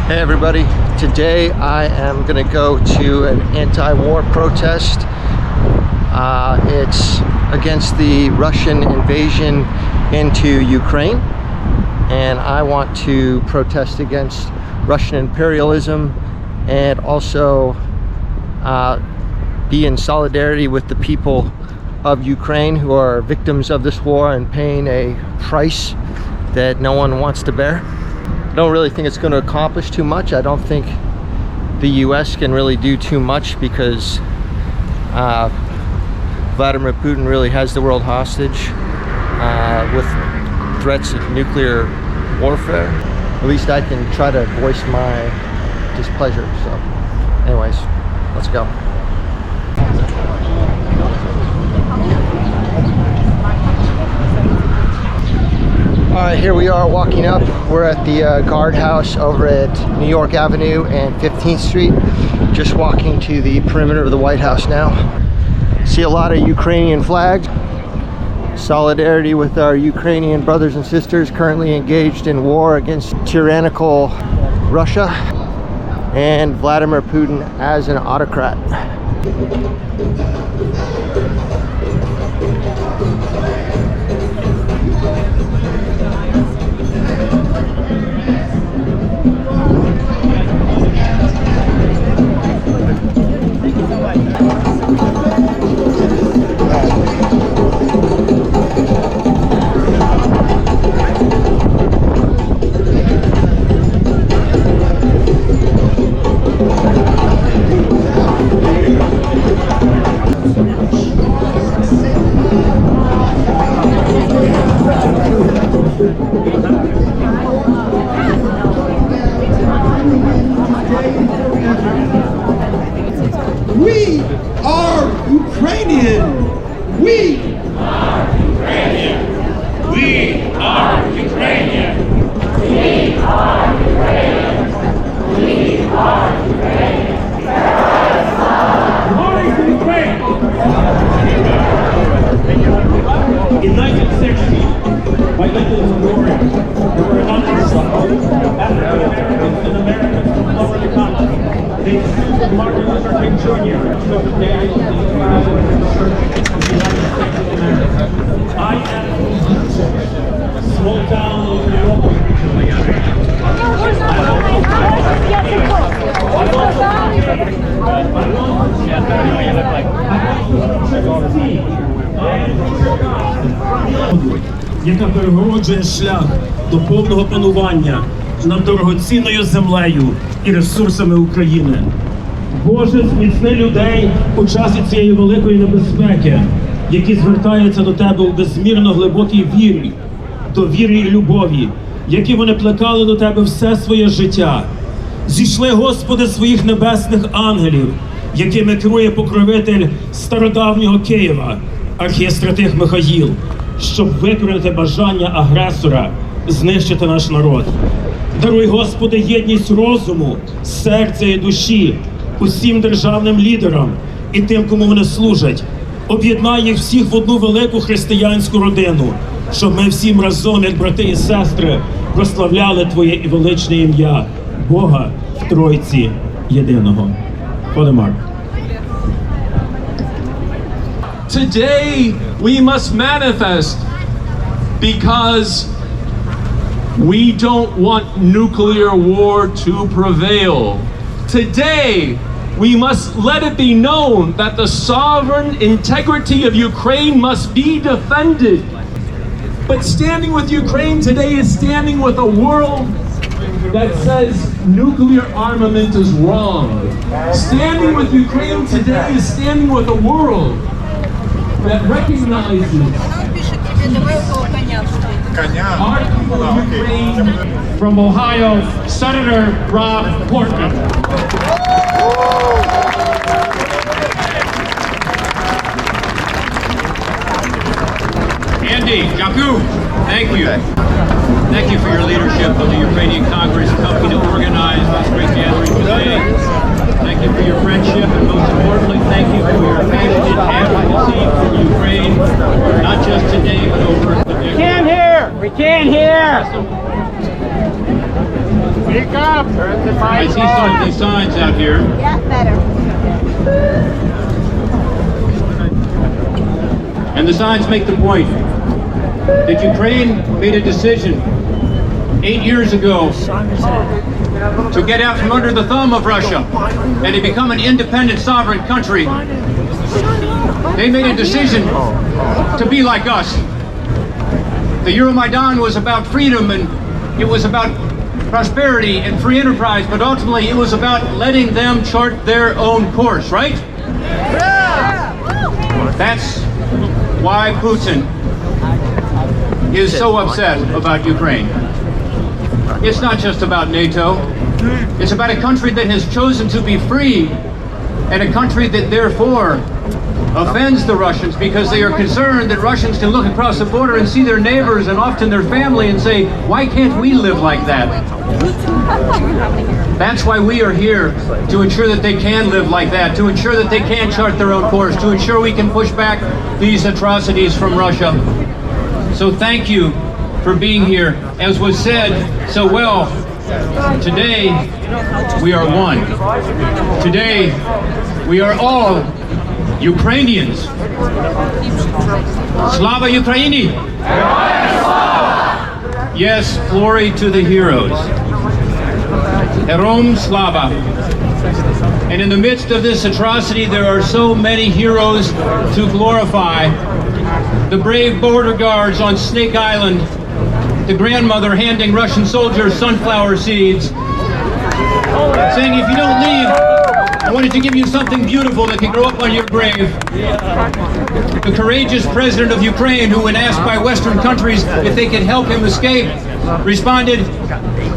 Hey everybody, today I am going to go to an anti-war protest. It's against the Russian invasion into Ukraine, and I want to protest against Russian imperialism and also be in solidarity with the people of Ukraine who are victims of this war and paying a price that no one wants to bear. I don't really think it's going to accomplish too much. I don't think the US can really do too much because Vladimir Putin really has the world hostage with threats of nuclear warfare. At least I can try to voice my displeasure. So anyways, let's go. Alright, here we are walking up. We're at the guardhouse over at New York Avenue and 15th Street. Just walking to the perimeter of the White House now. See a lot of Ukrainian flags. Solidarity with our Ukrainian brothers and sisters currently engaged in war against tyrannical Russia and Vladimir Putin as an autocrat. We are Ukrainian. We are Ukrainian. We are Ukrainian. We are Ukrainian. We are Ukrainian. Glory to Ukraine. In 1960, by Lincoln's memorial, there were hundreds of African-Americans and Americans from all over the country. They sued Martin Luther King Jr. to the day of the Church of the United States of America. I am a small town of New York. Яка перегороджує шлях до повного панування над дорогоцінною землею і ресурсами України. Боже, зміцни людей у часі цієї великої небезпеки, які звертаються до Тебе у безмірно глибокій вірі, довірі і любові, які вони плекали до Тебе все своє життя. Зійшли, Господи, своїх небесних ангелів, якими керує покровитель стародавнього Києва, архієстратиг Михаїл, щоб викорити бажання агресора знищити наш народ. Даруй, Господи, єдність розуму, серця і душі усім державним лідерам і тим, кому вони служать. Об'єднай їх всіх в одну велику християнську родину, щоб ми всім разом, як брати і сестри, прославляли Твоє і величне ім'я, Бога в Тройці Єдиного. Подимар. Today we must manifest because we don't want nuclear war to prevail. Today we must let it be known that the sovereign integrity of Ukraine must be defended. But standing with Ukraine today is standing with a world that says nuclear armament is wrong. Standing with Ukraine today is standing with a world that recognizes our people of Ukraine. From Ohio, Senator Rob Portman. Andy, Jaku, thank you. Thank you for your leadership of the Ukrainian Congress helping to organize this great gathering today. Thank you for your friendship, and most importantly, thank you for your passionate advocacy for Ukraine, not just today, but over the We can't hear! We can't hear! I see some of these signs out here. Yeah, better. And the signs make the point that Ukraine made a decision 8 years ago to get out from under the thumb of Russia and to become an independent, sovereign country. They made a decision to be like us. The Euromaidan was about freedom, and it was about prosperity and free enterprise, but ultimately it was about letting them chart their own course, right? That's why Putin is so upset about Ukraine. It's not just about NATO. It's about a country that has chosen to be free, and a country that therefore offends the Russians because they are concerned that Russians can look across the border and see their neighbors and often their family and say, why can't we live like that? That's why we are here, to ensure that they can live like that, to ensure that they can chart their own course, to ensure we can push back these atrocities from Russia. So thank you for being here. As was said so well, today we are one. Today we are all Ukrainians. Slava Ukraini! Yes, glory to the heroes. Herom Slava. And in the midst of this atrocity, there are so many heroes to glorify. The brave border guards on Snake Island, the grandmother handing Russian soldiers sunflower seeds, saying, if you don't leave, I wanted to give you something beautiful that can grow up on your grave. The courageous president of Ukraine, who when asked by Western countries if they could help him escape, responded,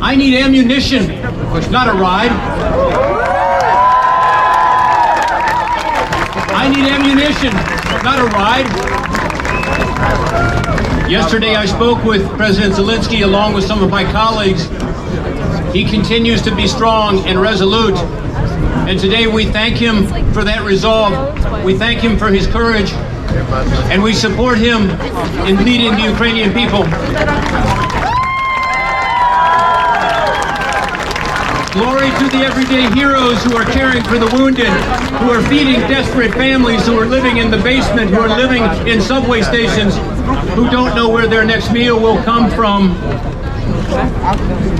I need ammunition, not a ride. I need ammunition, not a ride. Yesterday I spoke with President Zelensky along with some of my colleagues. He continues to be strong and resolute. And today we thank him for that resolve. We thank him for his courage. And we support him in leading the Ukrainian people. Glory to the everyday heroes who are caring for the wounded, who are feeding desperate families, who are living in the basement, who are living in subway stations, who don't know where their next meal will come from.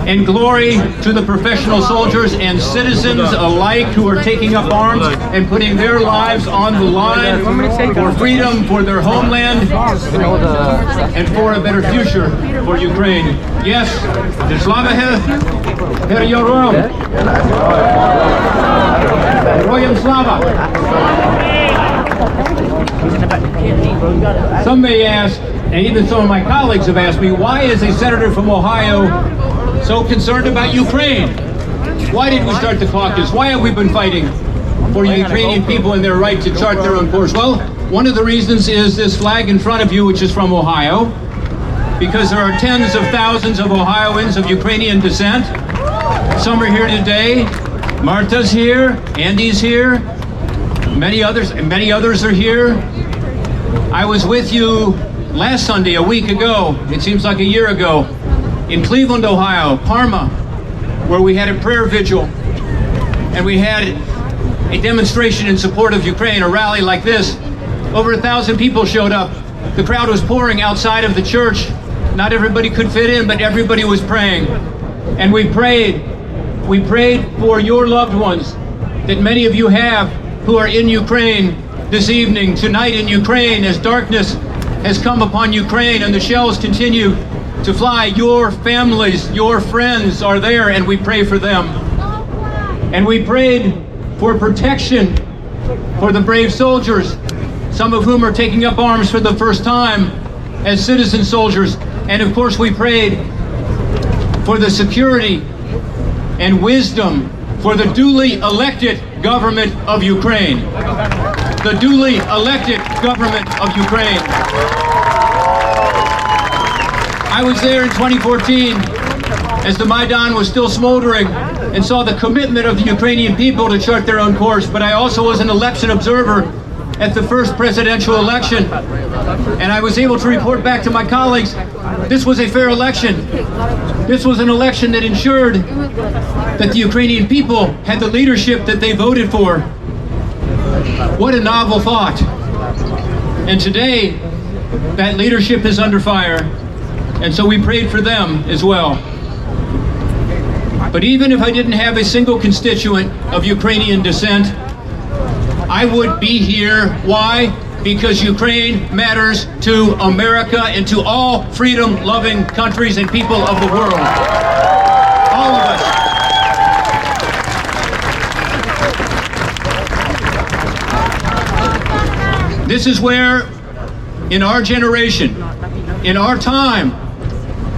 And glory to the professional soldiers and citizens alike who are taking up arms and putting their lives on the line for freedom, for their homeland, and for a better future for Ukraine. Yes, Slava Heryorom. Heroyam Slava. Some may ask, and even some of my colleagues have asked me, why is a senator from Ohio so concerned about Ukraine? Why did we start the caucus? Why have we been fighting for Ukrainian people and their right to chart their own course? Well, one of the reasons is this flag in front of you, which is from Ohio, because there are tens of thousands of Ohioans of Ukrainian descent. Some are here today. Marta's here, Andy's here, many others are here. I was with you last Sunday, a week ago, it seems like a year ago, in Cleveland, Ohio, Parma, where we had a prayer vigil, and we had a demonstration in support of Ukraine, a rally like this. Over 1,000 people showed up. The crowd was pouring outside of the church. Not everybody could fit in, but everybody was praying. And we prayed for your loved ones that many of you have who are in Ukraine this evening, tonight in Ukraine, as darkness has come upon Ukraine and the shells continue to fly. Your families, your friends are there, and we pray for them. And we prayed for protection for the brave soldiers, some of whom are taking up arms for the first time as citizen soldiers. And of course we prayed for the security and wisdom for the duly elected government of Ukraine. The duly elected government of Ukraine. I was there in 2014 as the Maidan was still smoldering and saw the commitment of the Ukrainian people to chart their own course, but I also was an election observer at the first presidential election, and I was able to report back to my colleagues This was a fair election. This was an election that ensured that the Ukrainian people had the leadership that they voted for. What a novel thought. And today, that leadership is under fire, and so we prayed for them as well. But even if I didn't have a single constituent of Ukrainian descent, I would be here. Why? Because Ukraine matters to America and to all freedom-loving countries and people of the world. All of us. This is where, in our generation, in our time,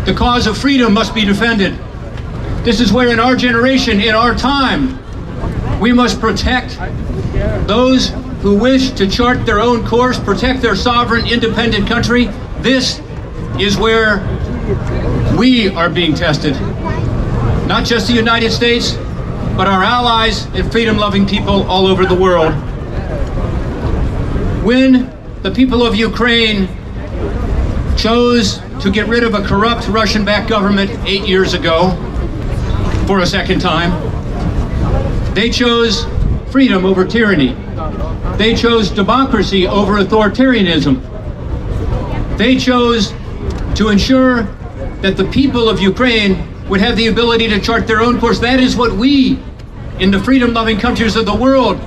the cause of freedom must be defended. This is where, in our generation, in our time, we must protect those who wish to chart their own course, protect their sovereign, independent country. This is where we are being tested. Not just the United States, but our allies and freedom-loving people all over the world. When the people of Ukraine chose to get rid of a corrupt Russian-backed government 8 years ago, for a second time, they chose freedom over tyranny. They chose democracy over authoritarianism. They chose to ensure that the people of Ukraine would have the ability to chart their own course. That is what we, in the freedom-loving countries of the world,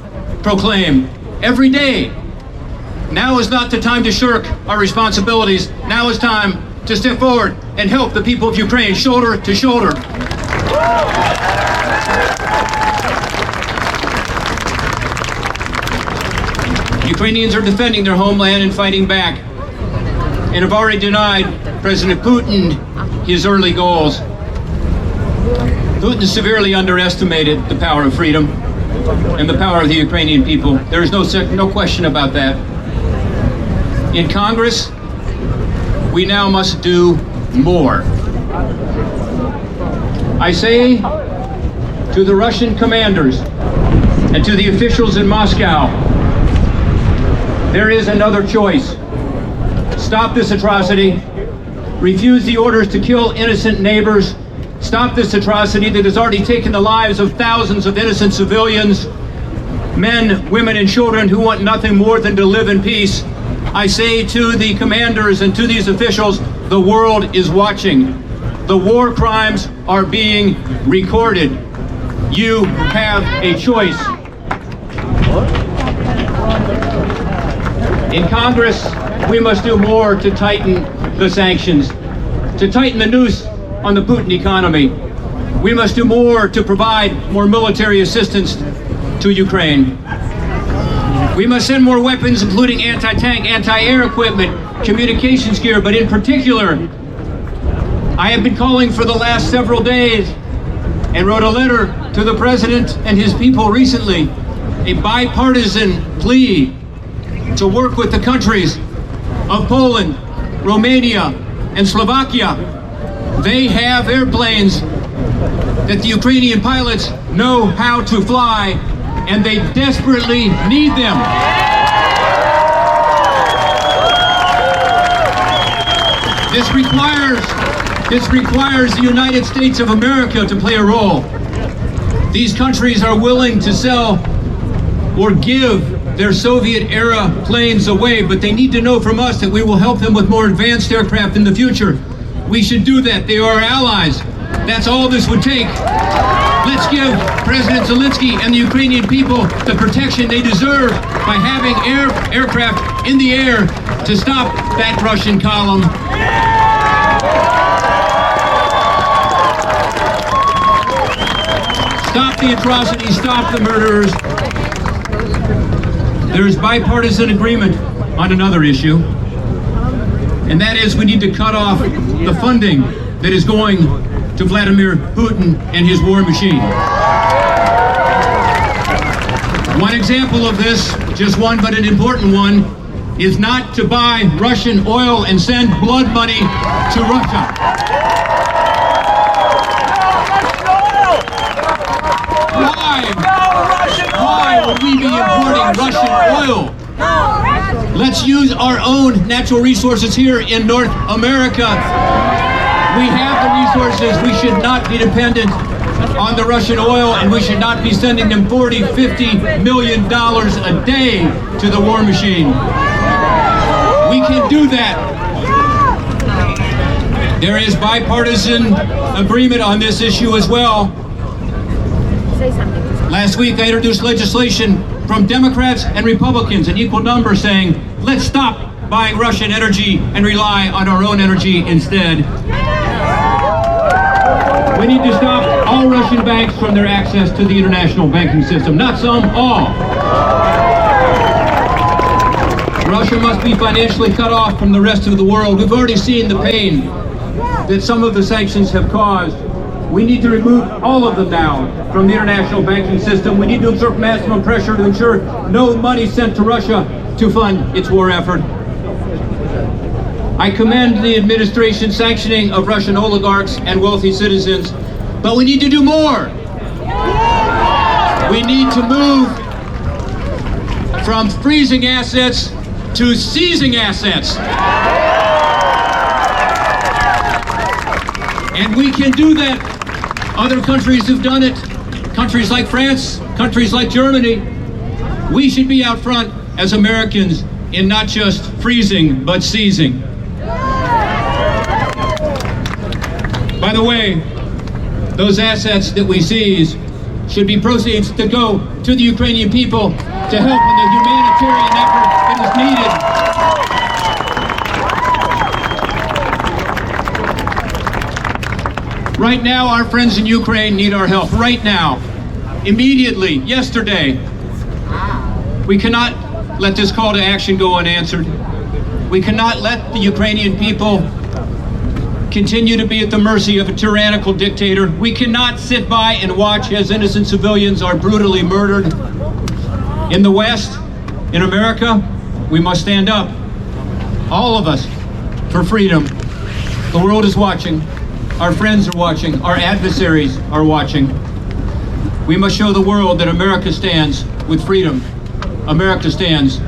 proclaim every day. Now is not the time to shirk our responsibilities. Now is time to step forward and help the people of Ukraine shoulder to shoulder. Ukrainians are defending their homeland and fighting back, and have already denied President Putin his early goals. Putin severely underestimated the power of freedom and the power of the Ukrainian people. There is no question about that. In Congress, we now must do more. I say to the Russian commanders and to the officials in Moscow, there is another choice. Stop this atrocity. Refuse the orders to kill innocent neighbors. Stop this atrocity that has already taken the lives of thousands of innocent civilians, men, women, and children who want nothing more than to live in peace. I say to the commanders and to these officials, the world is watching. The war crimes are being recorded. You have a choice. In Congress, we must do more to tighten the sanctions, to tighten the noose on the Putin economy. We must do more to provide more military assistance to Ukraine. We must send more weapons, including anti-tank, anti-air equipment, communications gear, but in particular, I have been calling for the last several days and wrote a letter to the President and his people recently, a bipartisan plea to work with the countries of Poland, Romania, and Slovakia. They have airplanes that the Ukrainian pilots know how to fly, and they desperately need them. This requires the United States of America to play a role. These countries are willing to sell or give their Soviet-era planes away, but they need to know from us that we will help them with more advanced aircraft in the future. We should do that. They are our allies. That's all this would take. Let's give President Zelensky and the Ukrainian people the protection they deserve by having aircraft in the air to stop that Russian column. Stop the atrocities, stop the murderers. There is bipartisan agreement on another issue, and that is we need to cut off the funding that is going to Vladimir Putin and his war machine. One example of this, just one but an important one, is not to buy Russian oil and send blood money to Russia. Why would we be importing Russian oil? Let's use our own natural resources here in North America We have the resources. We should not be dependent on the Russian oil, and we should not be sending them $40–50 million a day to the war machine. We can do that. There is bipartisan agreement on this issue as well. Last week I introduced legislation from Democrats and Republicans in equal numbers saying, let's stop buying Russian energy and rely on our own energy instead. We need to stop all Russian banks from their access to the international banking system. Not some, all. Russia must be financially cut off from the rest of the world. We've already seen the pain that some of the sanctions have caused. We need to remove all of them now from the international banking system. We need to exert maximum pressure to ensure no money sent to Russia to fund its war effort. I commend the administration's sanctioning of Russian oligarchs and wealthy citizens, but we need to do more. We need to move from freezing assets to seizing assets. And we can do that. Other countries have done it. Countries like France, countries like Germany. We should be out front as Americans in not just freezing, but seizing. By the way, those assets that we seize should be proceeds that go to the Ukrainian people to help in the humanitarian effort that is needed. Right now, our friends in Ukraine need our help. Right now, immediately, yesterday. We cannot let this call to action go unanswered. We cannot let the Ukrainian people continue to be at the mercy of a tyrannical dictator. We cannot sit by and watch as innocent civilians are brutally murdered. In the West, in America, we must stand up, all of us, for freedom. The world is watching. Our friends are watching. Our adversaries are watching. We must show the world that America stands with freedom. America stands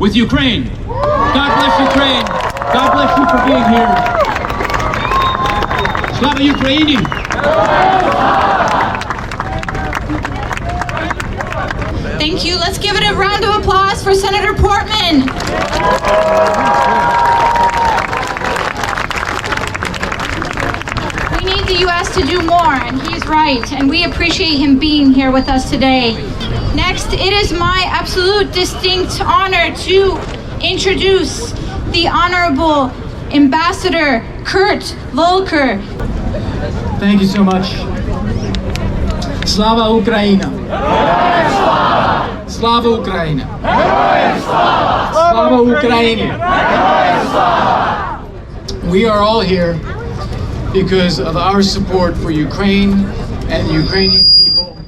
with Ukraine. God bless Ukraine. God bless you for being here. Slava Ukraini! Thank you. Let's give it a round of applause for Senator Portman. We need the U.S. to do more, and he's right, and we appreciate him being here with us today. Next, it is my absolute distinct honor to introduce the Honorable Ambassador Kurt Volker. Thank you so much. Slava Ukraina! Slava Ukraina! Slava Ukraini! We are all here because of our support for Ukraine and the Ukrainian people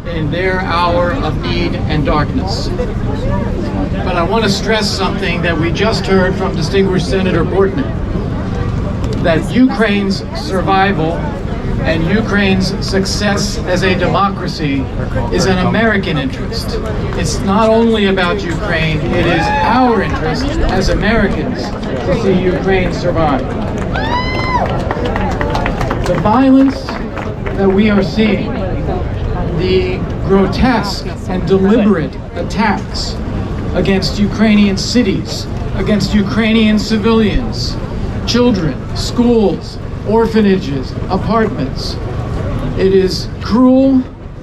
in their hour of need and darkness. But I want to stress something that we just heard from distinguished Senator Portman, that Ukraine's survival and Ukraine's success as a democracy is an American interest. It's not only about Ukraine, it is our interest as Americans to see Ukraine survive. The violence that we are seeing, the grotesque and deliberate attacks against Ukrainian cities, against Ukrainian civilians, children, schools, orphanages, apartments. It is cruel,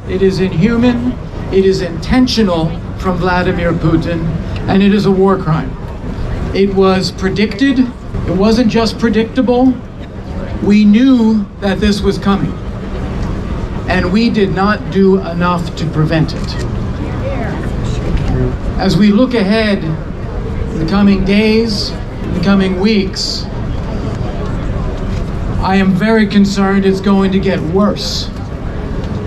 it is inhuman, it is intentional from Vladimir Putin, and it is a war crime. It was predicted, it wasn't just predictable, we knew that this was coming, and we did not do enough to prevent it. As we look ahead in the coming days, in the coming weeks, I am very concerned it's going to get worse.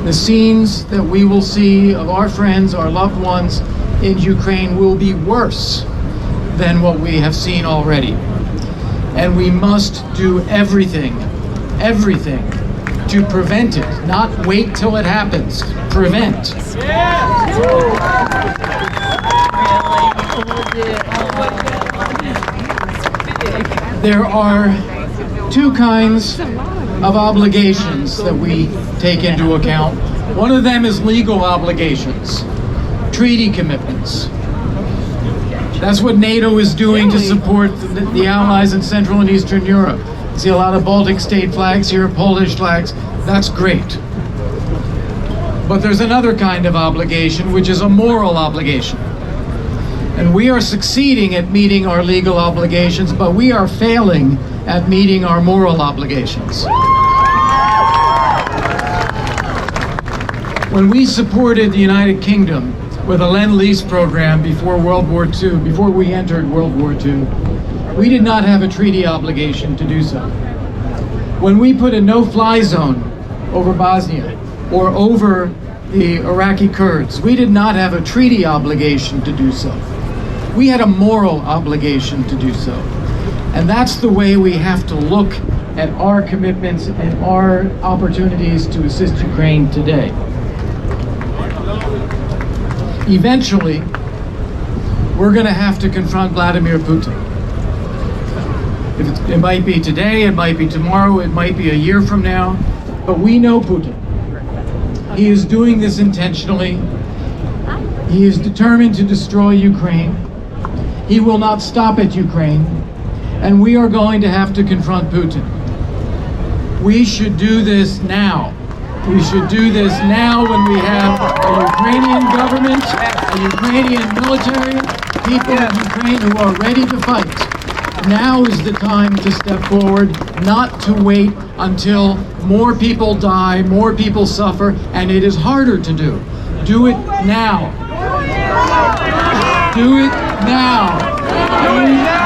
The scenes that we will see of our friends, our loved ones in Ukraine will be worse than what we have seen already. And we must do everything to prevent it, not wait till it happens. Prevent. There are two kinds of obligations that we take into account. One of them is legal obligations, treaty commitments. That's what NATO is doing to support the allies in Central and Eastern Europe. You see a lot of Baltic state flags here, Polish flags. That's great. But there's another kind of obligation, which is a moral obligation. And we are succeeding at meeting our legal obligations, but we are failing at meeting our moral obligations. When we supported the United Kingdom with a Lend-Lease program before World War II, before we entered World War II, we did not have a treaty obligation to do so. When we put a no-fly zone over Bosnia or over the Iraqi Kurds, we did not have a treaty obligation to do so. We had a moral obligation to do so. And that's the way we have to look at our commitments and our opportunities to assist Ukraine today. Eventually, we're going to have to confront Vladimir Putin. It might be today, it might be tomorrow, it might be a year from now, but we know Putin. He is doing this intentionally. He is determined to destroy Ukraine. He will not stop at Ukraine, and we are going to have to confront Putin. We should do this now. We should do this now when we have a Ukrainian government, a Ukrainian military, people in Ukraine who are ready to fight. Now is the time to step forward, not to wait until more people die, more people suffer, and it is harder to do. Do it now. Do it now. Do it now.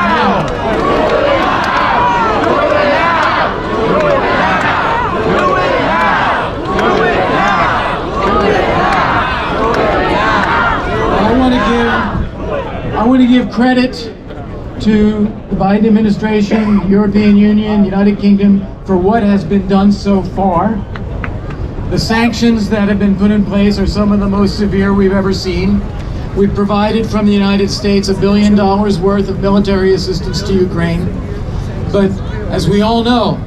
I want to give credit to the Biden administration, the European Union, the United Kingdom for what has been done so far. The sanctions that have been put in place are some of the most severe we've ever seen. We've provided from the United States $1 billion worth of military assistance to Ukraine. But as we all know,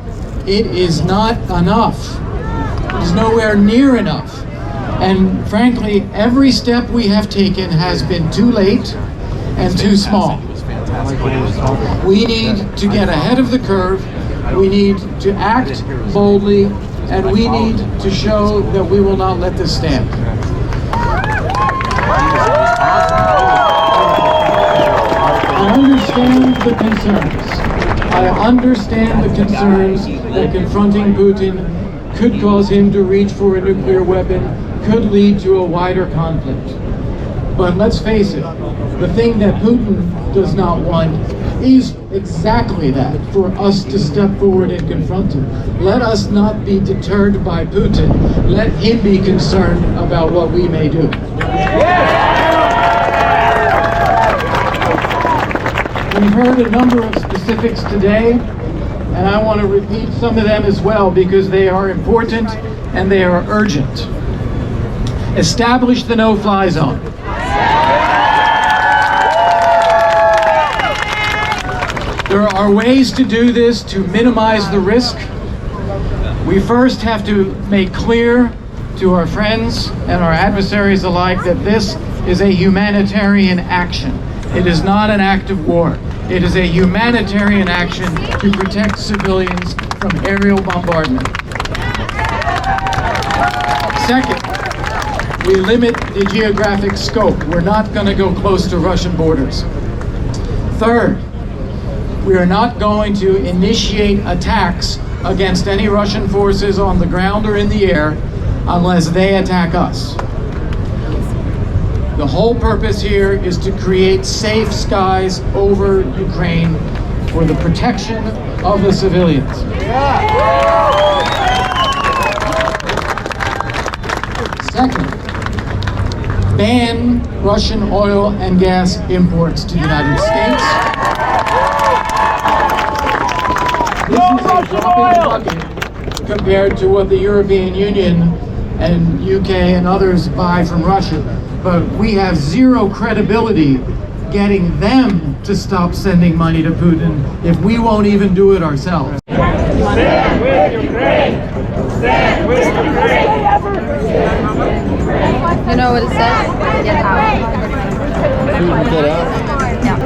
it is not enough. It is nowhere near enough. And frankly, every step we have taken has been too late and too small. We need to get ahead of the curve. We need to act boldly, and we need to show that we will not let this stand. I understand the concerns. I understand the concerns that confronting Putin could cause him to reach for a nuclear weapon, could lead to a wider conflict. But let's face it, the thing that Putin does not want is exactly that, for us to step forward and confront him. Let us not be deterred by Putin. Let him be concerned about what we may do. We've heard a number of specifics today, and I want to repeat some of them as well because they are important and they are urgent. Establish the no-fly zone. There are ways to do this to minimize the risk. We first have to make clear to our friends and our adversaries alike that this is a humanitarian action. It is not an act of war. It is a humanitarian action to protect civilians from aerial bombardment. Second, we limit the geographic scope. We're not going to go close to Russian borders. Third, we are not going to initiate attacks against any Russian forces on the ground or in the air unless they attack us. The whole purpose here is to create safe skies over Ukraine for the protection of the civilians. Second, ban Russian oil and gas imports to the United States. This is a drop in the bucket compared to what the European Union and UK and others buy from Russia. But we have zero credibility getting them to stop sending money to Putin if we won't even do it ourselves. You know what it says? Get out. Get out. Yeah.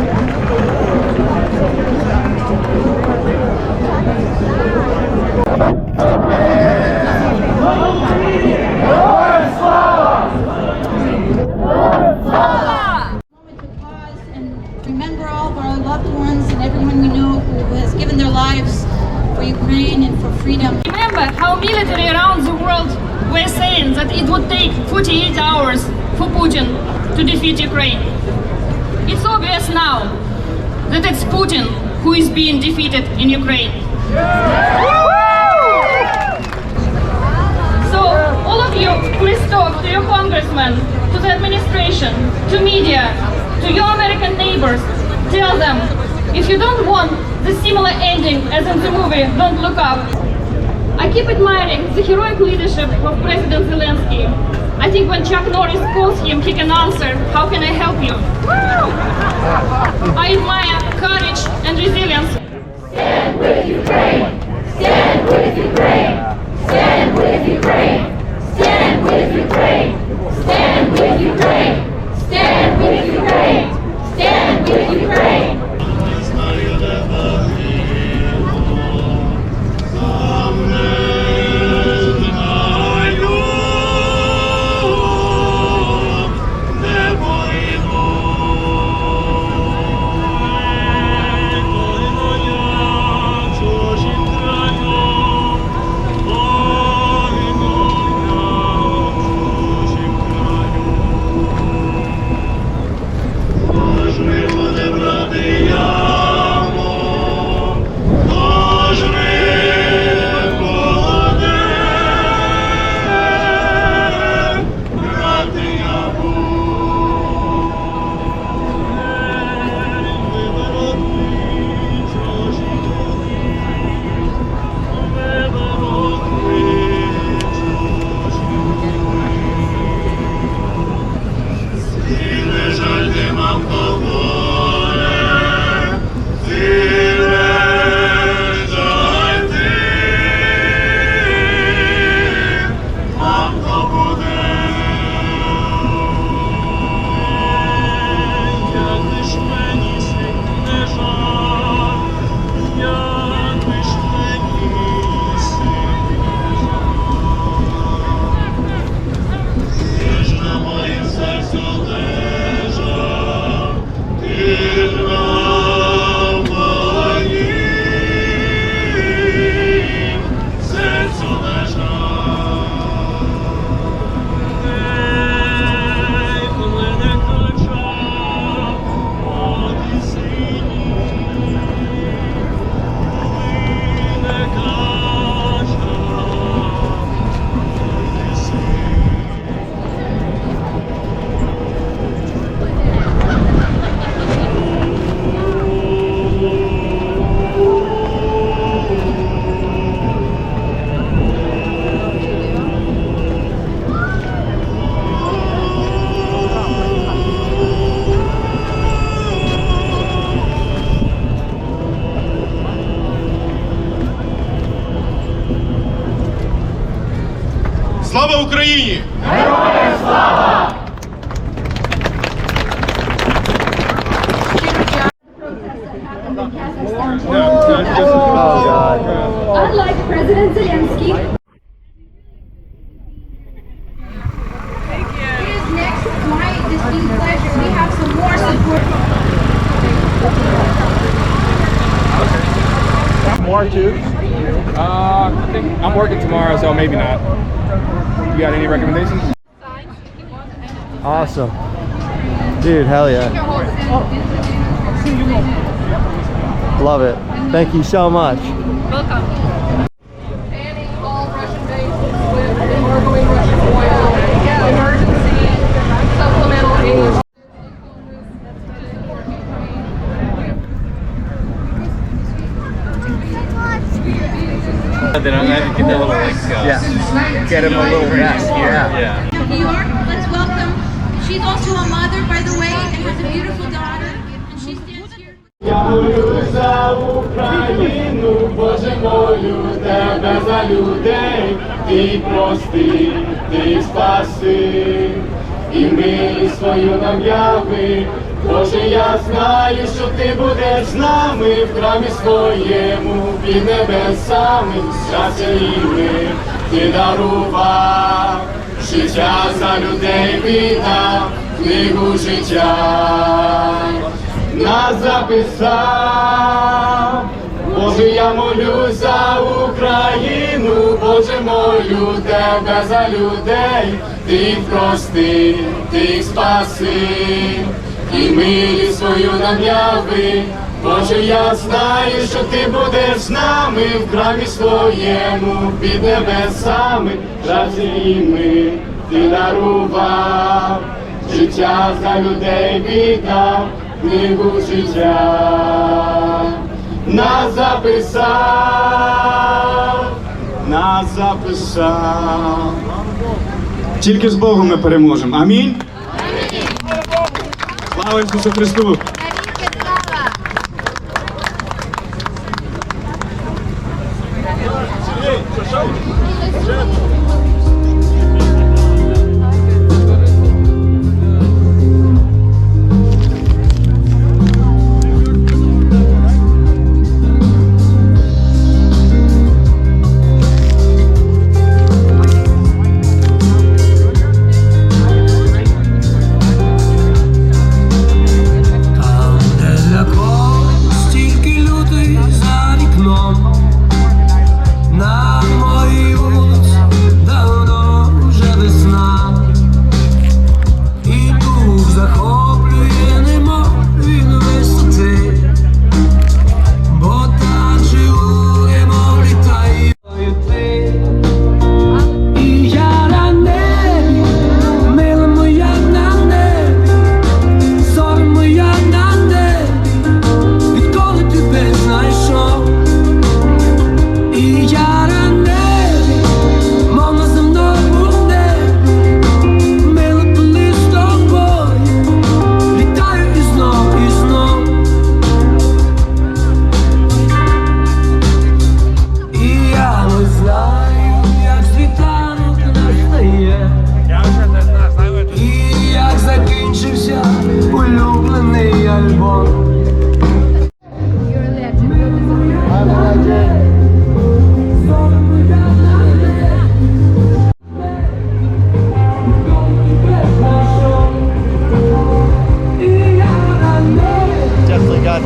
Remember all of our loved ones and everyone we know who has given their lives for Ukraine and for freedom. Remember how military around the world were saying that it would take 48 hours for Putin to defeat Ukraine. It's obvious now that it's Putin who is being defeated in Ukraine. So all of you, please talk to your congressmen, to the administration, to media, to your American neighbors. Tell them, if you don't want the similar ending as in the movie Don't Look Up. I keep admiring the heroic leadership of President Zelensky. I think when Chuck Norris calls him, he can answer, how can I help you? I admire courage and resilience. Stand with Ukraine! Stand with Ukraine! Stand with Ukraine! Stand with Ukraine! Stand with Ukraine! Stand with Ukraine! Stand with Ukraine! Слава Україні! Героям слава! Oh God. Unlike President Zelensky, It is next my distinct pleasure. We have some more support. More too? I think I'm working tomorrow, so maybe not. You got any recommendations? Awesome. Dude, hell yeah. Love it. Thank you so much. Welcome. Banning all Russian bases with embargoing Russian oil, emergency, supplemental English. Then I'm going to get that little Get him a little vest. Yeah. New York, let's welcome. She's also a mother, by the way, and has a beautiful daughter. Я молю за Україну, Боже, молю тебе за людей, ти прости, ти спаси, і милість свою нам яви. Боже, я знаю, що ти будеш з нами в храмі своєму, під небесами, щастя і мир ти дарував, життя за людей віддав, книгу життя нас записав. Боже, я молю за Україну, Боже, молю тебе за людей, ти їх прости, ти їх спаси, і милість свою нам яви. Боже, я знаю, що ти будеш з нами в храмі своєму, під небесами, щастя і мир ти дарував, життя за людей віддав, книгу життя нас записав, нас записав. Тільки з Богом ми переможемо. Амінь. Слава Ісусу Христу!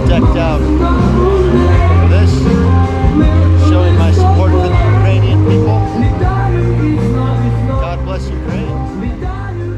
Decked out for this, showing my support for the Ukrainian people. God bless Ukraine.